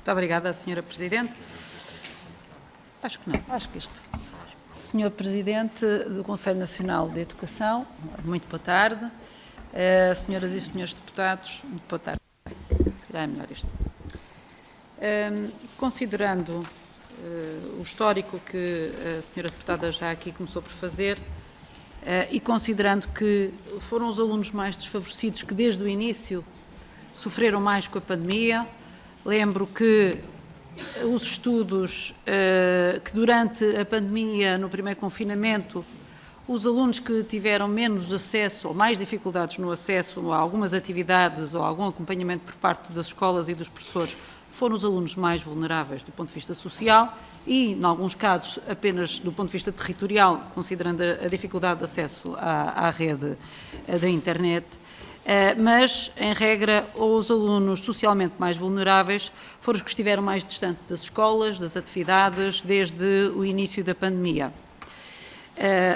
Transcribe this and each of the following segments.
Muito obrigada, Sra. Presidente. Acho que não, acho que está. Sr. Presidente do Conselho Nacional de Educação, muito boa tarde. Senhoras e senhores deputados, muito boa tarde. Se calhar é melhor isto. Considerando o histórico que a senhora deputada já aqui começou por fazer e considerando que foram os alunos mais desfavorecidos que desde o início sofreram mais com a pandemia, lembro que os estudos que durante a pandemia, no primeiro confinamento, os alunos que tiveram menos acesso ou mais dificuldades no acesso a algumas atividades ou a algum acompanhamento por parte das escolas e dos professores foram os alunos mais vulneráveis do ponto de vista social e, em alguns casos, apenas do ponto de vista territorial, considerando a dificuldade de acesso à rede da internet. Mas, em regra, os alunos socialmente mais vulneráveis foram os que estiveram mais distantes das escolas, das atividades, desde o início da pandemia.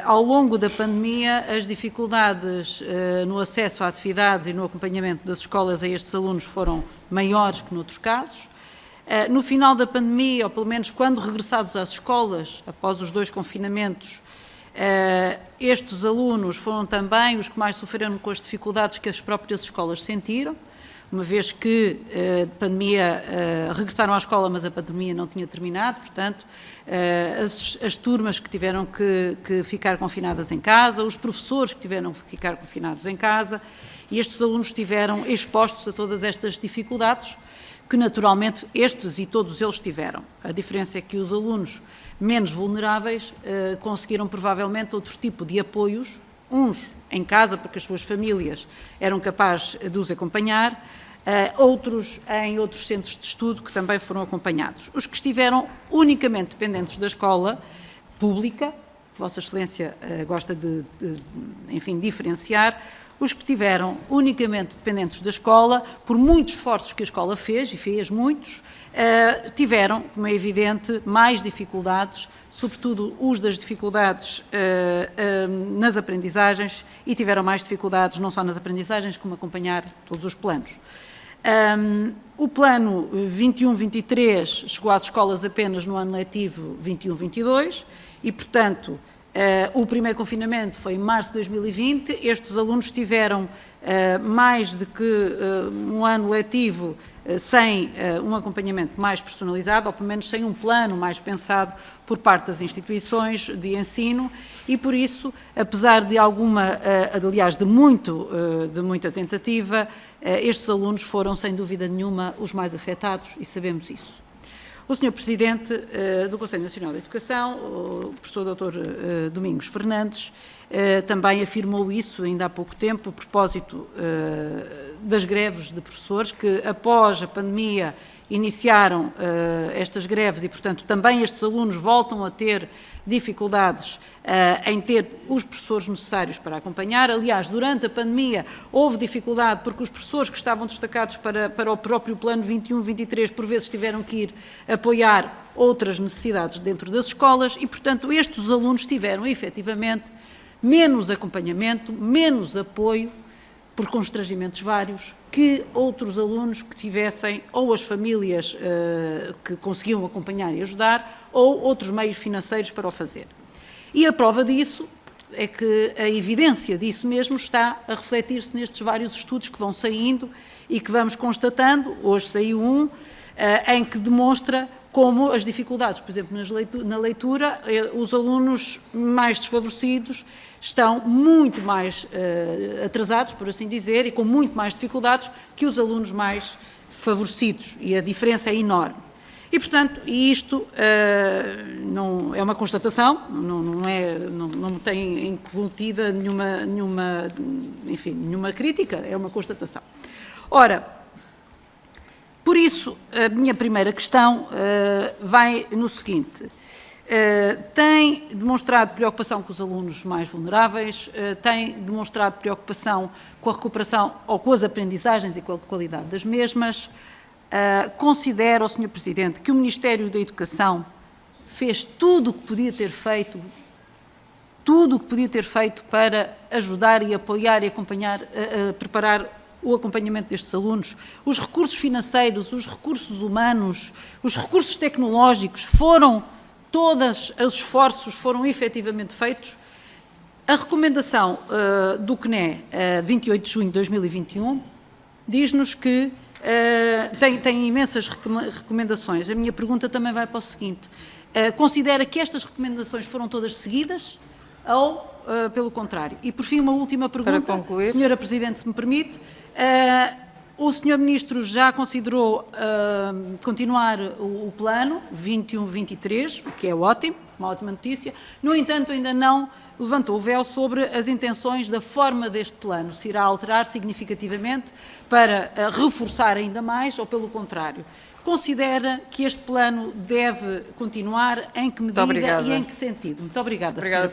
Ao longo da pandemia, as dificuldades no acesso a atividades e no acompanhamento das escolas a estes alunos foram maiores que noutros casos. No final da pandemia, ou pelo menos quando regressados às escolas, após os 2 confinamentos, estes alunos foram também os que mais sofreram com as dificuldades que as próprias escolas sentiram, uma vez que a pandemia regressaram à escola, mas a pandemia não tinha terminado, portanto, as turmas que tiveram que ficar confinadas em casa, os professores que tiveram que ficar confinados em casa, e estes alunos estiveram expostos a todas estas dificuldades, que naturalmente estes e todos eles tiveram. A diferença é que os alunos menos vulneráveis conseguiram provavelmente outro tipo de apoios, uns em casa, porque as suas famílias eram capazes de os acompanhar, outros em outros centros de estudo que também foram acompanhados. Os que estiveram unicamente dependentes da escola pública, Vossa Excelência gosta de diferenciar, os que estiveram unicamente dependentes da escola, por muitos esforços que a escola fez, e fez muitos, tiveram, como é evidente, mais dificuldades, sobretudo os das dificuldades nas aprendizagens, e tiveram mais dificuldades não só nas aprendizagens, como acompanhar todos os planos. O plano 21-23 chegou às escolas apenas no ano letivo 21-22 e, portanto, o primeiro confinamento foi em março de 2020, estes alunos tiveram mais de que um ano letivo sem um acompanhamento mais personalizado, ou pelo menos sem um plano mais pensado por parte das instituições de ensino e, por isso, apesar de aliás, de muita tentativa, estes alunos foram, sem dúvida nenhuma, os mais afetados e sabemos isso. O Sr. Presidente do Conselho Nacional de Educação, o professor Dr. Domingos Fernandes, também afirmou isso ainda há pouco tempo, a propósito das greves de professores, que após a pandemia iniciaram estas greves e, portanto, também estes alunos voltam a ter dificuldades em ter os professores necessários para acompanhar. Aliás, durante a pandemia houve dificuldade porque os professores que estavam destacados para o próprio plano 21-23 por vezes tiveram que ir apoiar outras necessidades dentro das escolas e, portanto, estes alunos tiveram efetivamente menos acompanhamento, menos apoio, por constrangimentos vários, que outros alunos que tivessem ou as famílias que conseguiam acompanhar e ajudar ou outros meios financeiros para o fazer. E a prova disso é que a evidência disso mesmo está a refletir-se nestes vários estudos que vão saindo e que vamos constatando. Hoje saiu um em que demonstra como as dificuldades, por exemplo, na leitura, os alunos mais desfavorecidos estão muito mais atrasados, por assim dizer, e com muito mais dificuldades que os alunos mais favorecidos, e a diferença é enorme. E, portanto, isto não é uma constatação, não tem incutida nenhuma crítica, é uma constatação. Ora, por isso, a minha primeira questão vai no seguinte. Tem demonstrado preocupação com os alunos mais vulneráveis, tem demonstrado preocupação com a recuperação ou com as aprendizagens e com a qualidade das mesmas. Considera, o Sr. Presidente, que o Ministério da Educação fez tudo o que podia ter feito, para ajudar e apoiar e acompanhar, preparar o acompanhamento destes alunos, os recursos financeiros, os recursos humanos, os recursos tecnológicos, todos os esforços foram efetivamente feitos. A recomendação do CNE, 28 de junho de 2021, diz-nos que tem imensas recomendações. A minha pergunta também vai para o seguinte: considera que estas recomendações foram todas seguidas ou, pelo contrário? E, por fim, uma última pergunta, para concluir. Senhora Presidente, se me permite. O Sr. Ministro já considerou continuar o plano 21-23, o que é ótimo, uma ótima notícia. No entanto, ainda não levantou o véu sobre as intenções da forma deste plano. Se irá alterar significativamente para reforçar ainda mais ou, pelo contrário? Considera que este plano deve continuar? Em que medida e em que sentido? Muito obrigada, Sra.